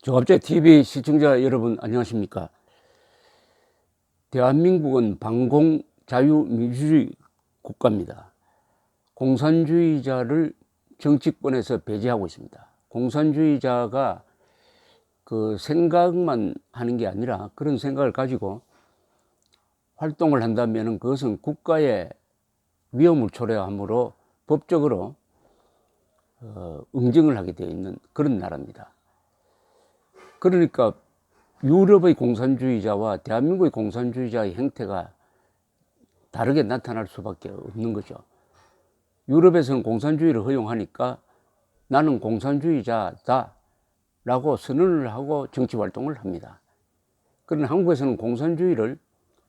조갑제 TV 시청자 여러분 안녕하십니까? 대한민국은 반공 자유민주주의 국가입니다. 공산주의자를 정치권에서 배제하고 있습니다. 공산주의자가 그 생각만 하는 게 아니라 그런 생각을 가지고 활동을 한다면 그것은 국가의 위험을 초래하므로 법적으로 응징을 하게 되어 있는 그런 나라입니다. 그러니까 유럽의 공산주의자와 대한민국의 공산주의자의 형태가 다르게 나타날 수밖에 없는 거죠. 유럽에서는 공산주의를 허용하니까 나는 공산주의자다 라고 선언을 하고 정치활동을 합니다. 그러나 한국에서는 공산주의를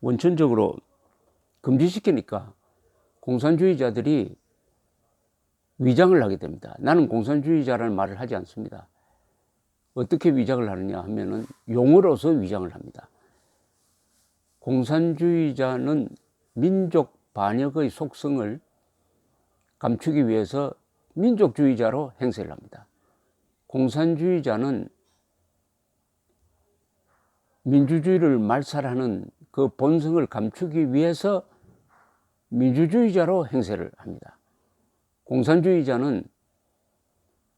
원천적으로 금지시키니까 공산주의자들이 위장을 하게 됩니다. 나는 공산주의자라는 말을 하지 않습니다. 어떻게 위장을 하느냐 하면은 용어로서 위장을 합니다. 공산주의자는 민족 반역의 속성을 감추기 위해서 민족주의자로 행세를 합니다. 공산주의자는 민주주의를 말살하는 그 본성을 감추기 위해서 민주주의자로 행세를 합니다. 공산주의자는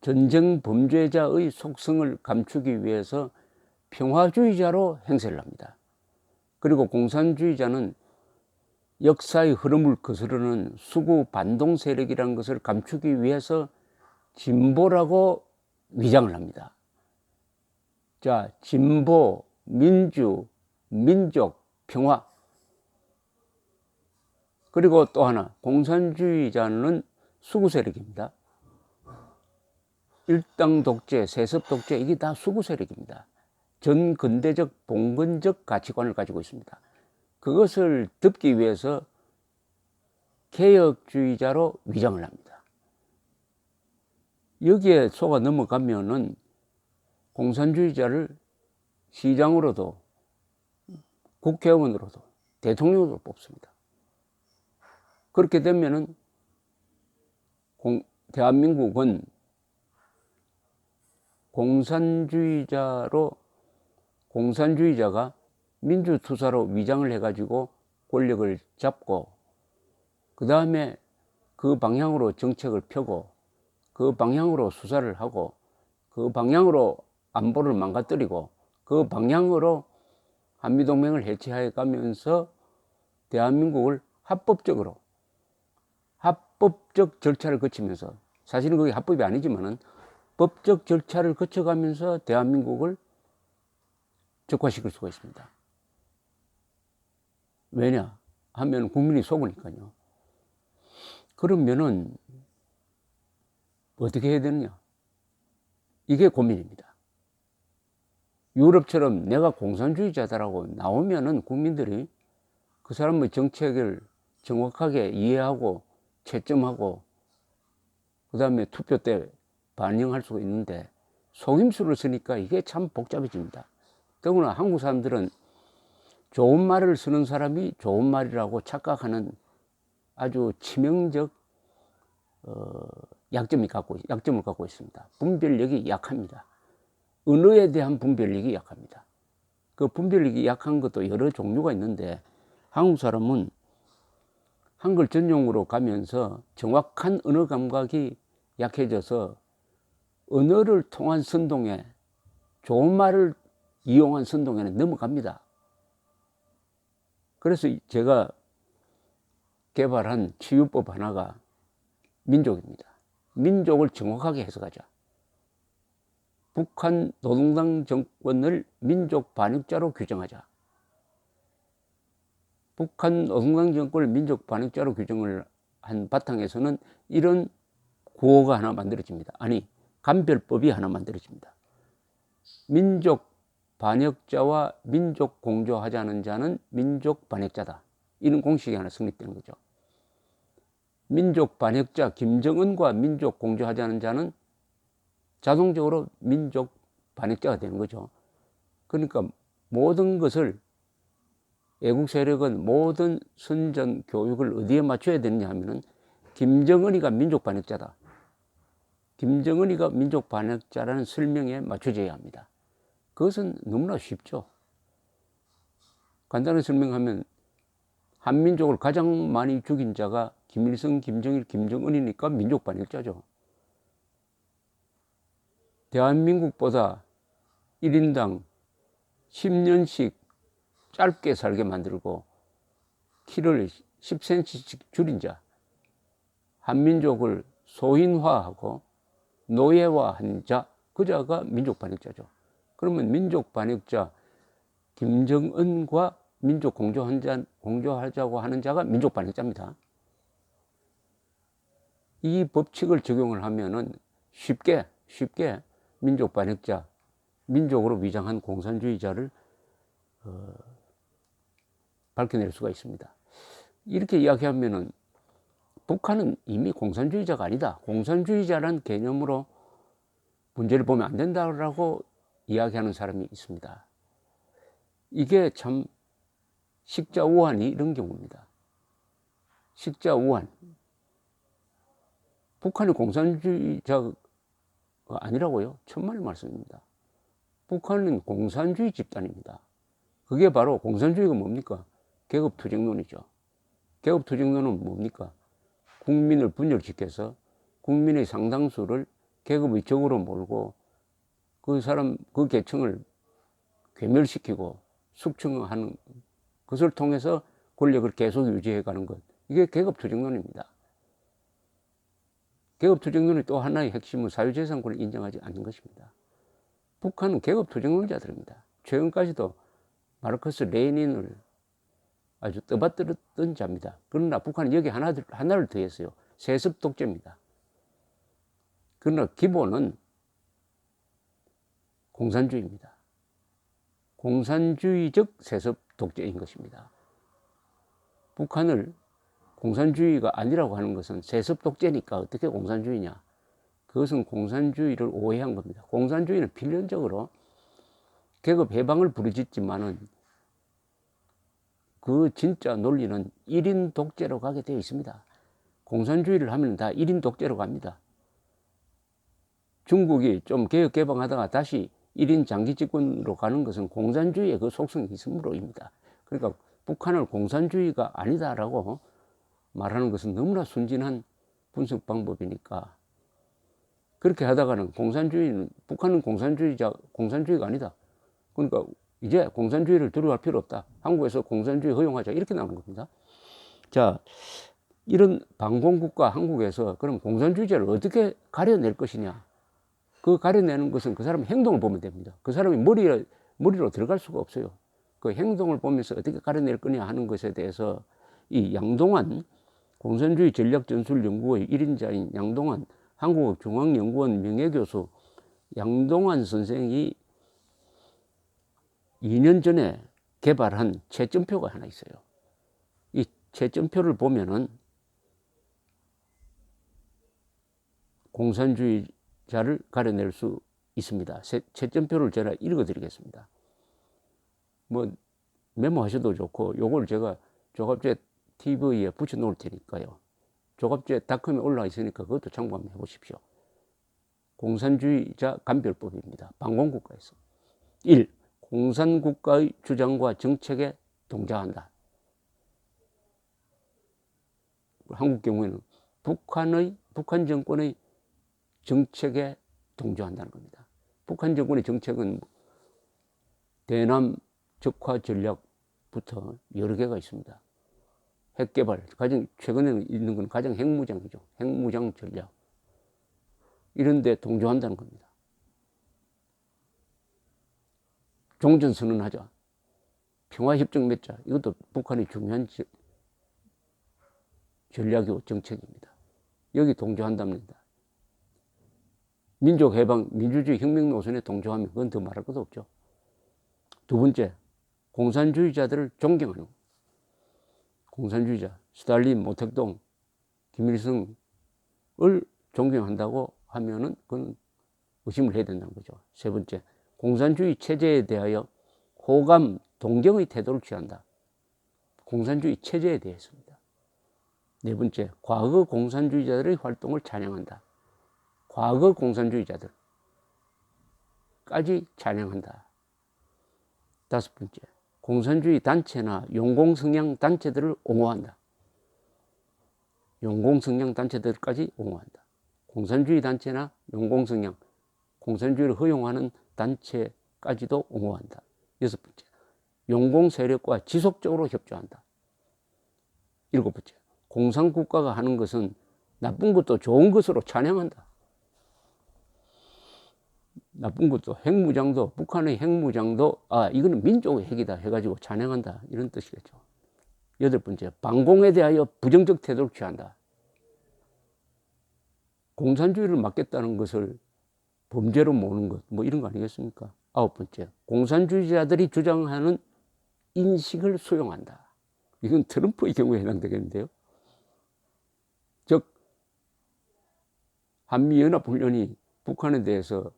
전쟁 범죄자의 속성을 감추기 위해서 평화주의자로 행세를 합니다. 그리고 공산주의자는 역사의 흐름을 거스르는 수구 반동 세력이라는 것을 감추기 위해서 진보라고 위장을 합니다. 자, 진보, 민주, 민족, 평화. 그리고 또 하나, 공산주의자는 수구 세력입니다. 일당 독재, 세습 독재, 이게 다 수구 세력입니다. 전근대적, 봉건적 가치관을 가지고 있습니다. 그것을 덮기 위해서 개혁주의자로 위장을 합니다. 여기에 속아 넘어가면은 공산주의자를 시장으로도 국회의원으로도 대통령으로 뽑습니다. 그렇게 되면은 대한민국은 공산주의자가 민주투사로 위장을 해가지고 권력을 잡고 그 다음에 그 방향으로 정책을 펴고 그 방향으로 수사를 하고 그 방향으로 안보를 망가뜨리고 그 방향으로 한미동맹을 해체해 가면서 대한민국을 합법적 절차를 거치면서, 사실은 그게 합법이 아니지만은 법적 절차를 거쳐가면서 대한민국을 적화시킬 수가 있습니다. 왜냐 하면 국민이 속으니까요. 그러면은 어떻게 해야 되느냐, 이게 고민입니다. 유럽처럼 내가 공산주의자다라고 나오면은 국민들이 그 사람의 정책을 정확하게 이해하고 채점하고 그 다음에 투표 때 반영할 수가 있는데 속임수를 쓰니까 이게 참 복잡해집니다. 더구나 한국 사람들은 좋은 말을 쓰는 사람이 좋은 말이라고 착각하는 아주 치명적 약점을 갖고 있습니다. 분별력이 약합니다. 언어에 대한 분별력이 약합니다. 그 분별력이 약한 것도 여러 종류가 있는데 한국 사람은 한글 전용으로 가면서 정확한 언어 감각이 약해져서 언어를 통한 선동에, 좋은 말을 이용한 선동에는 넘어갑니다. 그래서 제가 개발한 치유법 하나가 민족입니다. 민족을 정확하게 해석하자. 북한 노동당 정권을 민족 반역자로 규정하자. 북한 노동당 정권을 민족 반역자로 규정을 한 바탕에서는 이런 구호가 하나 만들어집니다. 아니, 감별법이 하나 만들어집니다. 민족 반역자와 민족 공조하자는 자는 민족 반역자다. 이런 공식이 하나 성립되는 거죠. 민족 반역자 김정은과 민족 공조하자는 자는 자동적으로 민족 반역자가 되는 거죠. 그러니까 모든 것을, 애국 세력은 모든 선전 교육을 어디에 맞춰야 되느냐 하면은 김정은이가 민족 반역자다. 김정은이가 민족 반역자라는 설명에 맞춰져야 합니다. 그것은 너무나 쉽죠. 간단하게 설명하면 한민족을 가장 많이 죽인 자가 김일성, 김정일, 김정은이니까 민족 반역자죠. 대한민국보다 1인당 10년씩 짧게 살게 만들고 키를 10cm씩 줄인 자, 한민족을 소인화하고 노예화한 자, 그 자가 민족 반역자죠. 그러면 민족 반역자 김정은과 민족 공조하자고 하는 자가 민족 반역자입니다. 이 법칙을 적용을 하면은 쉽게 민족 반역자, 민족으로 위장한 공산주의자를 밝혀낼 수가 있습니다. 이렇게 이야기하면은 북한은 이미 공산주의자가 아니다. 공산주의자란 개념으로 문제를 보면 안 된다라고 이야기하는 사람이 있습니다. 이게 참 식자우환이 이런 경우입니다. 식자우환. 북한이 공산주의자가 아니라고요? 천만의 말씀입니다. 북한은 공산주의 집단입니다. 그게 바로 공산주의가 뭡니까? 계급투쟁론이죠. 계급투쟁론은 뭡니까? 국민을 분열시켜서 국민의 상당수를 계급의 적으로 몰고 그 계층을 괴멸시키고 숙청하는 것을 통해서 권력을 계속 유지해가는 것. 이게 계급투쟁론입니다. 계급투쟁론의 또 하나의 핵심은 사유재산권을 인정하지 않는 것입니다. 북한은 계급투쟁론자들입니다. 최근까지도 마르크스 레닌을 아주 떠받들었던 자입니다. 그러나 북한은 여기 하나를 더했어요. 세습 독재입니다. 그러나 기본은 공산주의입니다. 공산주의적 세습 독재인 것입니다. 북한을 공산주의가 아니라고 하는 것은 세습 독재니까 어떻게 공산주의냐? 그것은 공산주의를 오해한 겁니다. 공산주의는 필연적으로 계급 해방을 부르짖지만은 그 진짜 논리는 1인 독재로 가게 되어 있습니다. 공산주의를 하면 다 1인 독재로 갑니다. 중국이 좀 개혁 개방하다가 다시 1인 장기 집권으로 가는 것은 공산주의의 그 속성이 있으므로입니다. 그러니까 북한을 공산주의가 아니다라고 말하는 것은 너무나 순진한 분석 방법이니까, 그렇게 하다가는 북한은 공산주의가 아니다. 그러니까 이제 공산주의를 두려워할 필요 없다. 한국에서 공산주의 허용하자. 이렇게 나오는 겁니다. 자, 이런 반공국가 한국에서 그럼 공산주의자를 어떻게 가려낼 것이냐? 그 가려내는 것은 그 사람의 행동을 보면 됩니다. 그 사람이 머리로 들어갈 수가 없어요. 그 행동을 보면서 어떻게 가려낼 거냐 하는 것에 대해서 이 양동환, 공산주의 전략전술연구의 1인자인 양동환, 한국중앙연구원 명예교수 양동환 선생이 2년 전에 개발한 채점표가 하나 있어요. 이 채점표를 보면은 공산주의자를 가려낼 수 있습니다. 채점표를 제가 읽어드리겠습니다. 뭐 메모하셔도 좋고, 요걸 제가 조갑제 TV에 붙여놓을 테니까요. 조갑제닷컴에 올라와 있으니까 그것도 참고 한번 해보십시오. 공산주의자 감별법입니다. 반공국가에서. 1. 공산국가의 주장과 정책에 동조한다. 한국 경우에는 북한 정권의 정책에 동조한다는 겁니다. 북한 정권의 정책은 대남 적화 전략부터 여러 개가 있습니다. 핵개발, 가장 최근에 있는 건 가장 핵무장이죠. 핵무장 전략. 이런 데 동조한다는 겁니다. 종전선언하자, 평화협정 맺자. 이것도 북한의 중요한 전략이고 정책입니다. 여기 동조한답니다. 민족해방, 민주주의 혁명 노선에 동조하면 그건 더 말할 것도 없죠. 두 번째, 공산주의자들을 존경하는 것. 공산주의자, 스탈린, 모택동, 김일성을 존경한다고 하면은 그건 의심을 해야 된다는 거죠. 세 번째, 공산주의 체제에 대하여 호감, 동경의 태도를 취한다. 공산주의 체제에 대해서입니다. 네 번째, 과거 공산주의자들의 활동을 찬양한다. 과거 공산주의자들까지 찬양한다. 다섯 번째, 공산주의 단체나 용공성향 단체들을 옹호한다. 용공성향 단체들까지 옹호한다. 공산주의 단체나 용공성향, 공산주의를 허용하는 단체까지도 옹호한다. 여섯 번째, 용공 세력과 지속적으로 협조한다. 일곱 번째, 공산국가가 하는 것은 나쁜 것도 좋은 것으로 찬양한다. 나쁜 것도 핵무장도, 북한의 핵무장도 이거는 민족의 핵이다 해가지고 찬양한다, 이런 뜻이겠죠. 여덟 번째, 반공에 대하여 부정적 태도를 취한다. 공산주의를 막겠다는 것을 범죄로 모는 것, 뭐 이런 거 아니겠습니까? 아홉 번째, 공산주의자들이 주장하는 인식을 수용한다. 이건 트럼프의 경우에 해당되겠는데요. 즉, 한미연합훈련이 북한에 대해서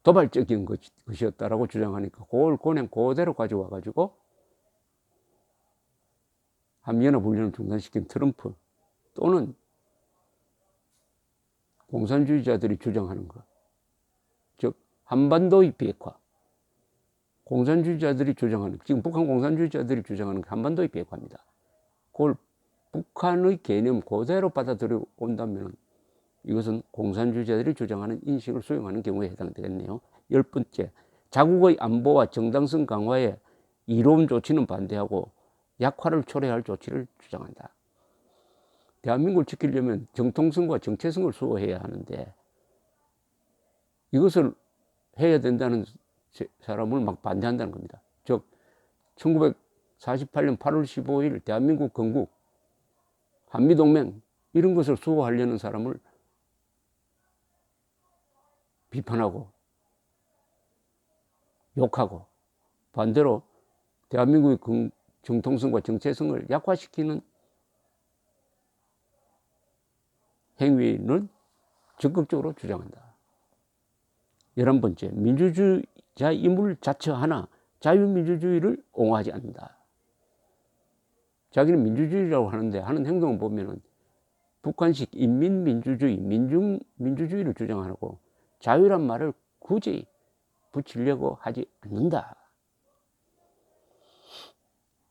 도발적인 것이었다라고 주장하니까 그걸 그냥 그대로 가져와 가지고 한미연합훈련을 중단시킨 트럼프, 또는 공산주의자들이 주장하는 것, 즉 한반도의 비핵화, 공산주의자들이 주장하는, 지금 북한 공산주의자들이 주장하는 한반도의 비핵화입니다. 그걸 북한의 개념 그대로 받아들여 온다면 이것은 공산주의자들이 주장하는 인식을 수용하는 경우에 해당되겠네요. 열 번째, 자국의 안보와 정당성 강화에 이로운 조치는 반대하고 약화를 초래할 조치를 주장한다. 대한민국을 지키려면 정통성과 정체성을 수호해야 하는데 이것을 해야 된다는 사람을 막 반대한다는 겁니다. 즉 1948년 8월 15일 대한민국 건국, 한미동맹 이런 것을 수호하려는 사람을 비판하고 욕하고, 반대로 대한민국의 정통성과 정체성을 약화시키는 행위는 적극적으로 주장한다. 11번째, 민주주의자임을 자처하나 자유민주주의를 옹호하지 않는다. 자기는 민주주의라고 하는데 하는 행동을 보면은 북한식 인민민주주의, 민중민주주의를 주장하고 자유란 말을 굳이 붙이려고 하지 않는다.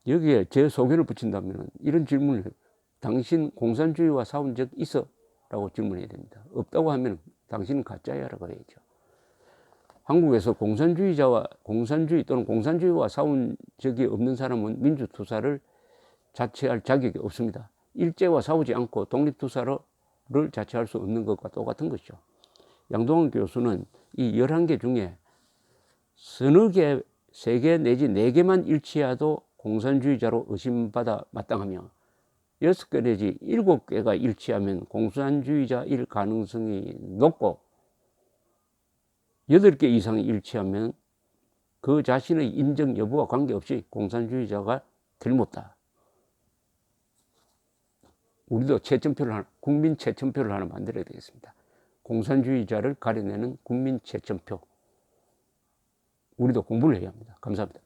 여기에 제 소견을 붙인다면 이런 질문을 해요. 당신 공산주의와 싸운 적 있어? 라고 질문해야 됩니다. 없다고 하면 당신은 가짜야 라고 해야죠. 한국에서 공산주의 또는 공산주의와 싸운 적이 없는 사람은 민주투사를 자처할 자격이 없습니다. 일제와 싸우지 않고 독립투사를 자처할 수 없는 것과 똑같은 것이죠. 양동원 교수는 이 11개 중에 서너 개, 3개 내지 4개만 일치해도 공산주의자로 의심받아 마땅하며 6개 내지 7개가 일치하면 공산주의자일 가능성이 높고 8개 이상이 일치하면 그 자신의 인정 여부와 관계없이 공산주의자가 틀림없다. 우리도 국민 채점표를 하나 만들어야 되겠습니다. 공산주의자를 가려내는 국민 채점표. 우리도 공부를 해야 합니다. 감사합니다.